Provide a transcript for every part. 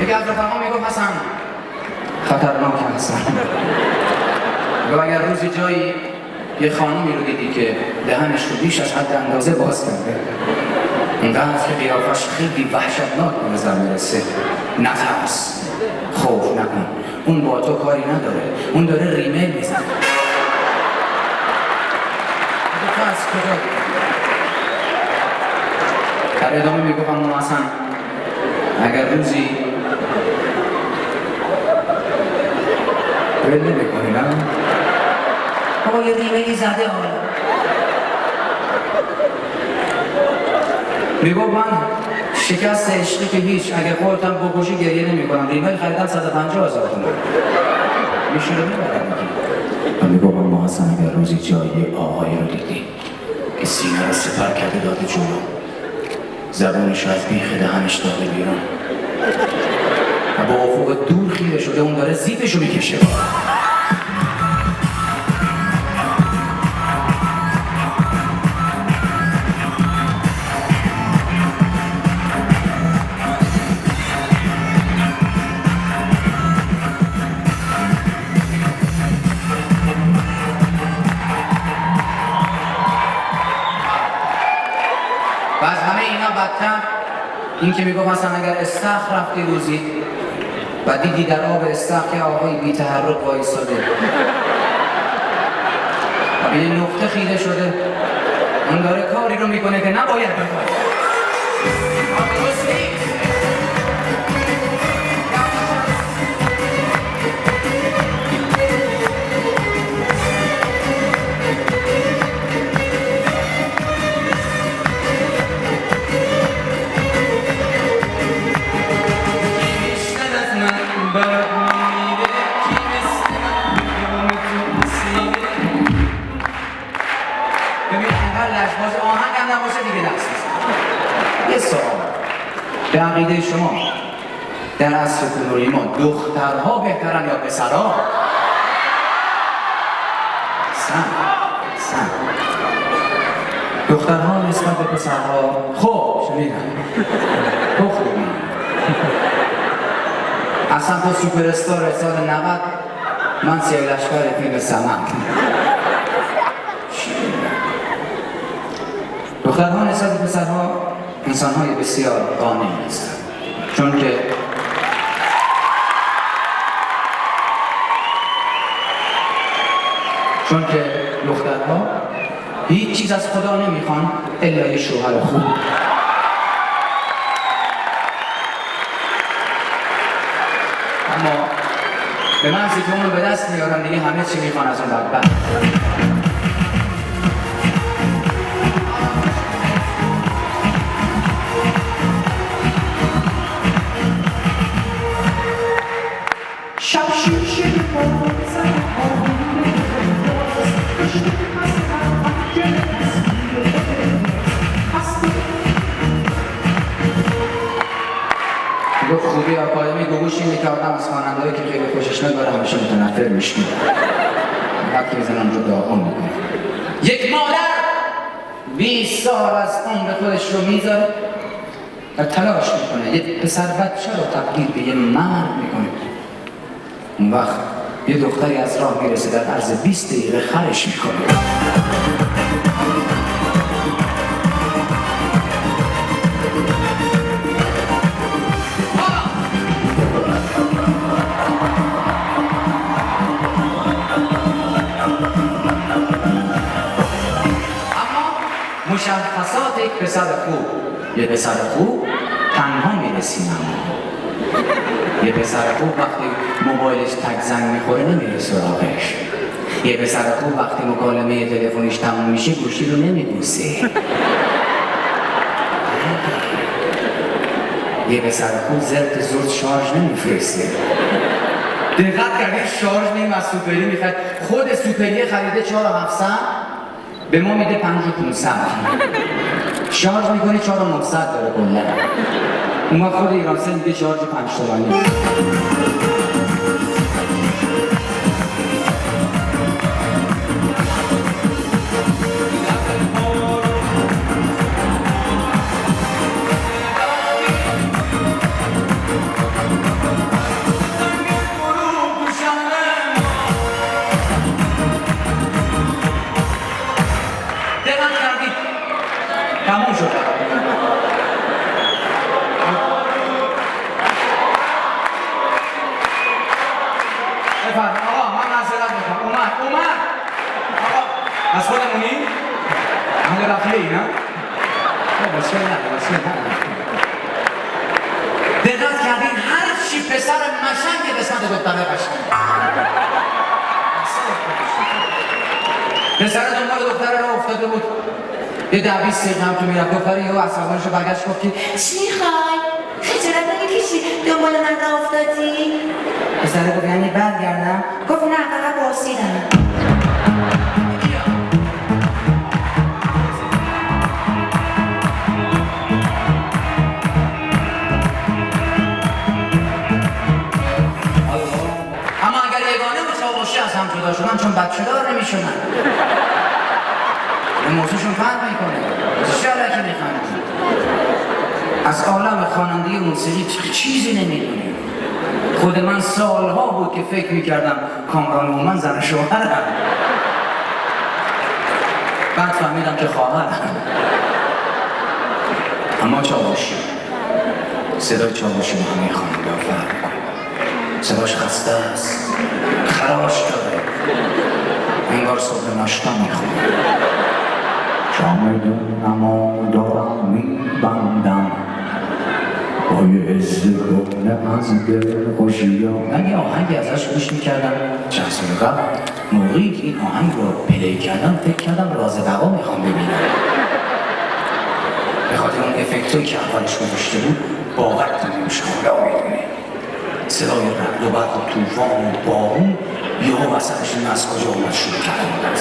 یکی از رفقا میگفت حسن خطرناک حسن و اگر روزی جایی یه خانمی رو دیدی که دهنش رو بیش از حد اندازه باز کرده اینقدر که قیافش خیلی وحشتناک به نظر میرسه، نترس، خوف نکن، اون با تو کاری نداره، اون داره ریمیل میزنه. تو از کجا در ادامه میگفتم اما حسن اگر روزی ول نمی‌کنی نه؟ بابا یه ریمیلی زده حالا میگفت من شکست عشقی که هیچ، اگه خودتم بکشی گریه نمی کنم، ریمیل خریدم 150,000 تومان میشه رو میبرم و میگفت اما حسن اگر روزی جایی آقایی رو دیدی که سینه رو سپر کرده داده جلو، زبونش رو از بیخ دهنش داده بیرون و با افق دور خیره شده اون داره زیبش رو میکشه. و از همه اینا بدتر این که میگفت مثلا اگر استخر رفتی روزی و دیدی در آب استخر که آقایی بی تحرک وایساده و به یه نقطه خیره شده، اون داره کاری رو میکنه که نباید بکنه. لشباز آهنگ هم نباشه دیگه دست یه سوال به عقیده شما در عصر کنونی ما دخترها بهترن یا پسرها؟ سن دخترها نسبت به پسرها خب شنیدن خب خوبی اصلا تا سوپرستار سال 90 من سیاه لشکر فیلم سمن دخترها نسبت به پسرها انسان‌های بسیار قانعی هستند، چون که دخترها هیچ چیز از خدا نمیخوان الا یه شوهر خوب. اما به محضی که اون رو به دست میارن دیگه همه چی میخوان از اون بدبخت. خوبی آکادمی گوش اینه که آدم از خواننده‌هایی که خیلی خوشش میاد همیشه متنفر میشه. وقتی میزنم رو داغون میکنه. یک مادر 20 سال از عمر خودش رو میذاره و تلاش میکنه یک پسر بچه رو تبدیل به یه مرد میکنه. اون وقت یه دختری از راه میرسه در عرض 20 دقیقه خرش میکنه. مشخصات یک پسر خوب، یه پسر خوب تنها میره سینما. یه پسر خوب وقتی موبایلش تک زنگ میخوره نمیره سراغش. یه پسر خوب وقتی مکالمه تلفنش تموم میشه گوشی رو نمیبوسه. یه پسر خوب زرد زود شارژ نمیفرسته. دقت کردید شارژ نیم از سوپری میخواد، خود سوپری خریده 4700 به ما میده 5500 شارژ میکنه 4900 داره کلا. اون وقت خود ایرانسل میده شارژ 5 تومانی. بفرمایید آقا من معذرت میخوام اومد آقا از خودمونی؟ اهل رفیه ای نه؟ بسیار نه دقت کردین هر چی پسر مشنگ قسمت دختره قشنگ پسر دنبال دختره رو افتاده بود یه 10-20 دقیقه هم که میرفت دختره یهو عصبانیشو برگشت گفت که چی میخوای؟ خجالت نمیکشی دنبال من راه افتادی؟ پسره گفت یعنی برگردم؟ گفت نه فقط پرسیدم اما اگر یگانه و چاوشی از هم جدا شدن چون بچه دار نمیشونن به موضوعشون فرق میکنه چرا که میخوان از عالم خوانندگی موسیقی چیزی نمیدونیم خود من سالها بود که فکر میکردم کامران مومن زن شوهرم بعد فهمیدم که خواهرم اما چاوشی صدای چاوشی با همه خواننده فرق میکنه صداش خسته است خراش داره انگار صبح ناشتا میخونه شامدون اما دارم میبندم با یه ازدگونه از دل خوشیام من یه آهنگی ازش گوش میکردم چند سال قبل موقعی که این آهنگ رو پلی کردم فکر کردم راز بقا میخوام ببینم به خاطر اون افکتایی که اولش گذاشته بود باور کنیم شما میدونه صدای رعد و برق و طوفان و بارون یهو وسطش این از کجا اومد شروع کردن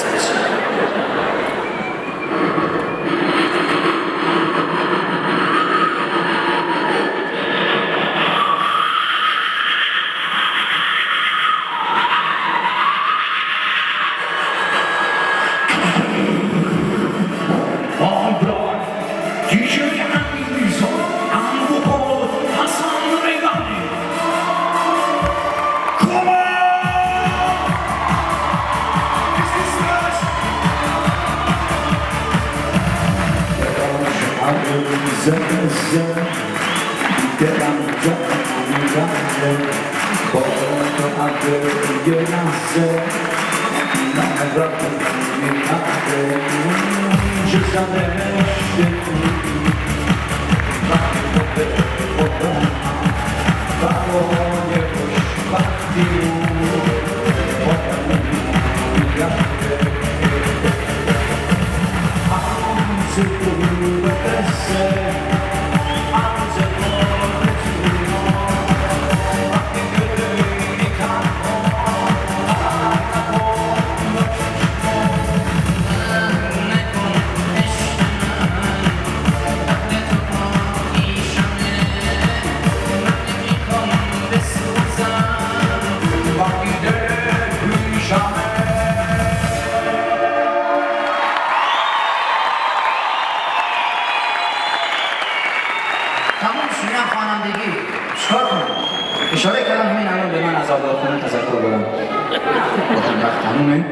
اشاره کردم همین الان به من از آقای خانم تذکر بدم. وقت تمومه؟